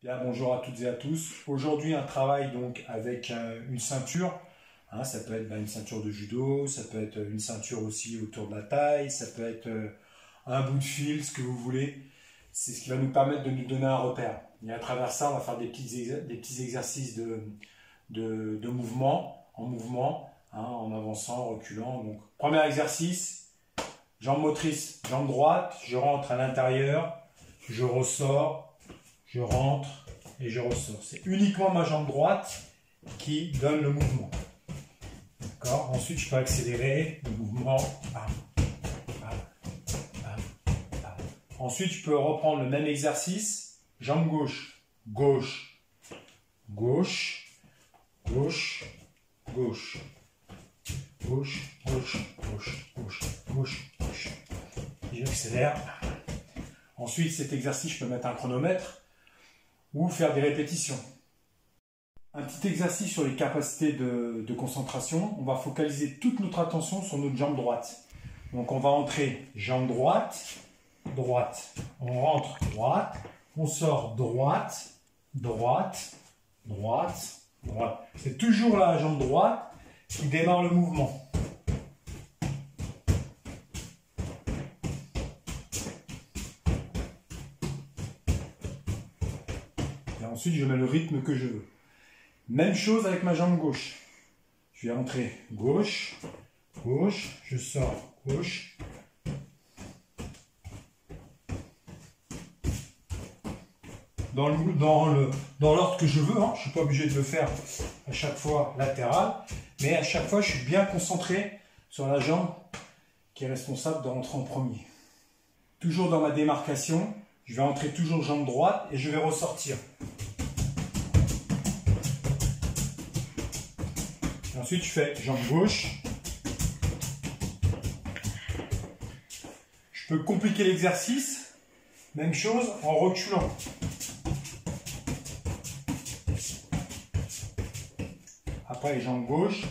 Bien, bonjour à toutes et à tous. Aujourd'hui, un travail donc avec une ceinture. Ça peut être une ceinture de judo, ça peut être une ceinture aussi autour de la taille, ça peut être un bout de fil, ce que vous voulez. C'est ce qui va nous permettre de nous donner un repère. Et à travers ça, on va faire des petits exercices de mouvement, en avançant, en reculant. Donc, premier exercice, jambe motrice, jambe droite, je rentre à l'intérieur, je ressors, je rentre et je ressors. C'est uniquement ma jambe droite qui donne le mouvement. D'accord ? Ensuite, je peux accélérer le mouvement. Ensuite, je peux reprendre le même exercice. Jambe gauche, gauche, gauche, gauche, gauche, gauche, gauche, gauche, gauche, gauche, gauche. Et j'accélère. Ensuite, cet exercice, je peux mettre un chronomètre ou faire des répétitions. Un petit exercice sur les capacités de concentration. On va focaliser toute notre attention sur notre jambe droite. Donc, on va entrer jambe droite, droite. On rentre droite, on sort droite, droite, droite, droite. C'est toujours la jambe droite qui démarre le mouvement. Et ensuite, je mets le rythme que je veux. Même chose avec ma jambe gauche. Je vais entrer gauche, gauche, je sors gauche. Dans l'ordre que je veux, je ne suis pas obligé de le faire à chaque fois latéral, mais à chaque fois je suis bien concentré sur la jambe qui est responsable de rentrer en premier. Toujours dans ma démarcation, je vais entrer toujours jambe droite et je vais ressortir. Et ensuite je fais jambe gauche. Je peux compliquer l'exercice, même chose en reculant. Après les jambes gauche.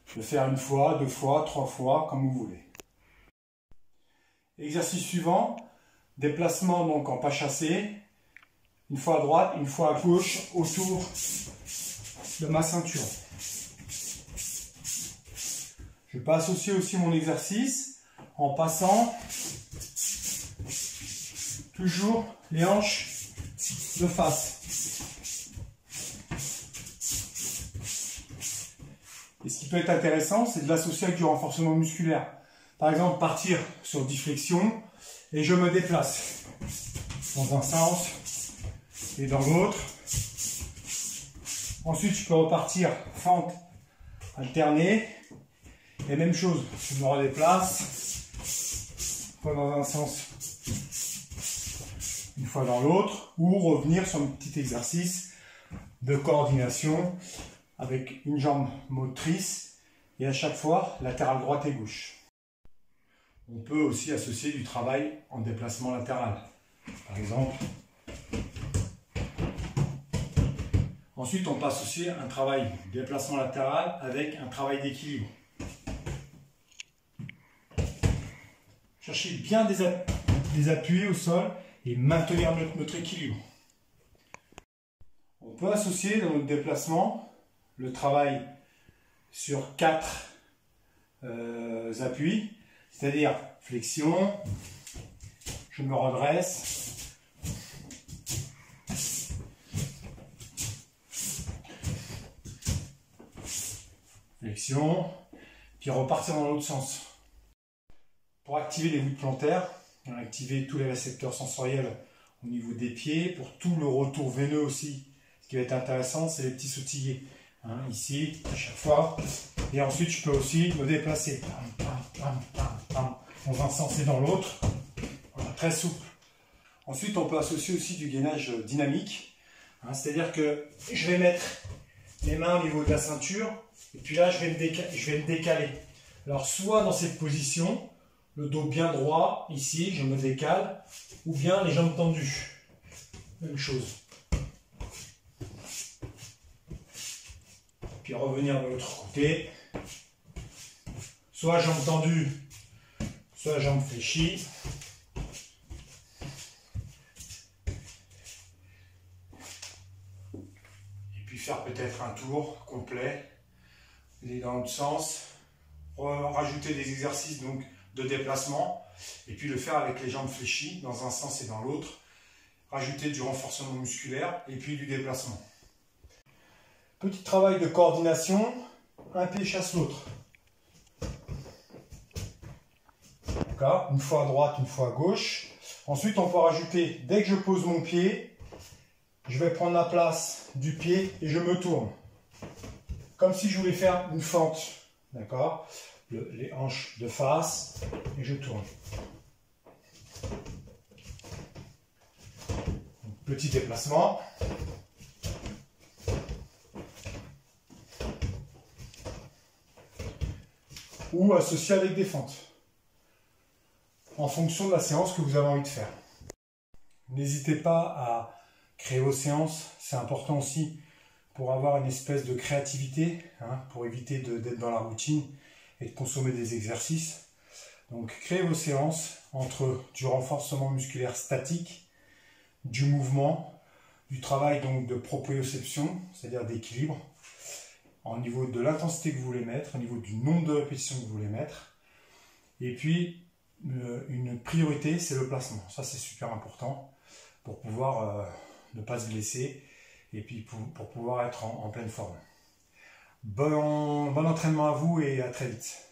Je vais faire une fois, deux fois, trois fois, comme vous voulez. Exercice suivant, déplacement donc en pas chassé. Une fois à droite, une fois à gauche, autour de ma ceinture. Je peux associer aussi mon exercice en passant toujours les hanches de face. Et ce qui peut être intéressant, c'est de l'associer avec du renforcement musculaire. Par exemple, partir sur 10 flexions et je me déplace dans un sens et dans l'autre. Ensuite, je peux repartir fente alternée. Et même chose, je me redéplace, une fois dans un sens, une fois dans l'autre, ou revenir sur un petit exercice de coordination avec une jambe motrice et à chaque fois latérale droite et gauche. On peut aussi associer du travail en déplacement latéral, par exemple. Ensuite, on peut associer un travail de déplacement latéral avec un travail d'équilibre. Cherchez bien des appuis au sol et maintenir notre équilibre. On peut associer dans notre déplacement le travail sur 4 appuis, c'est-à-dire flexion, je me redresse, flexion, puis repartir dans l'autre sens. Pour activer les voûtes plantaires, on va activer tous les récepteurs sensoriels au niveau des pieds, pour tout le retour veineux aussi. Ce qui va être intéressant, c'est les petits sautillés. Ici, à chaque fois. Et ensuite, je peux aussi me déplacer dans un sens et dans l'autre. Voilà, très souple. Ensuite, on peut associer aussi du gainage dynamique. C'est-à-dire que je vais mettre les mains au niveau de la ceinture, et puis là, je vais me décaler. Alors, soit dans cette position, le dos bien droit, ici, je me décale, ou bien les jambes tendues. Même chose. Puis revenir de l'autre côté. Soit jambes tendues, soit jambes fléchies. faire peut-être un tour complet, aller dans l'autre sens, rajouter des exercices donc de déplacement, et puis le faire avec les jambes fléchies dans un sens et dans l'autre, rajouter du renforcement musculaire et puis du déplacement. Petit travail de coordination, un pied chasse l'autre. D'accord, une fois à droite, une fois à gauche. Ensuite, on peut rajouter, dès que je pose mon pied, je vais prendre la place du pied et je me tourne. Comme si je voulais faire une fente. D'accord, les hanches de face et je tourne. Petit déplacement. Ou associé avec des fentes, en fonction de la séance que vous avez envie de faire. N'hésitez pas à créer vos séances, c'est important aussi pour avoir une espèce de créativité, pour éviter d'être dans la routine et de consommer des exercices. Donc créez vos séances entre du renforcement musculaire statique, du mouvement, du travail donc de proprioception, c'est-à-dire d'équilibre, au niveau de l'intensité que vous voulez mettre, au niveau du nombre de répétitions que vous voulez mettre. Et puis, une priorité, c'est le placement. Ça, c'est super important pour pouvoir ne pas se blesser et puis pour pouvoir être en pleine forme. Bon entraînement à vous et à très vite.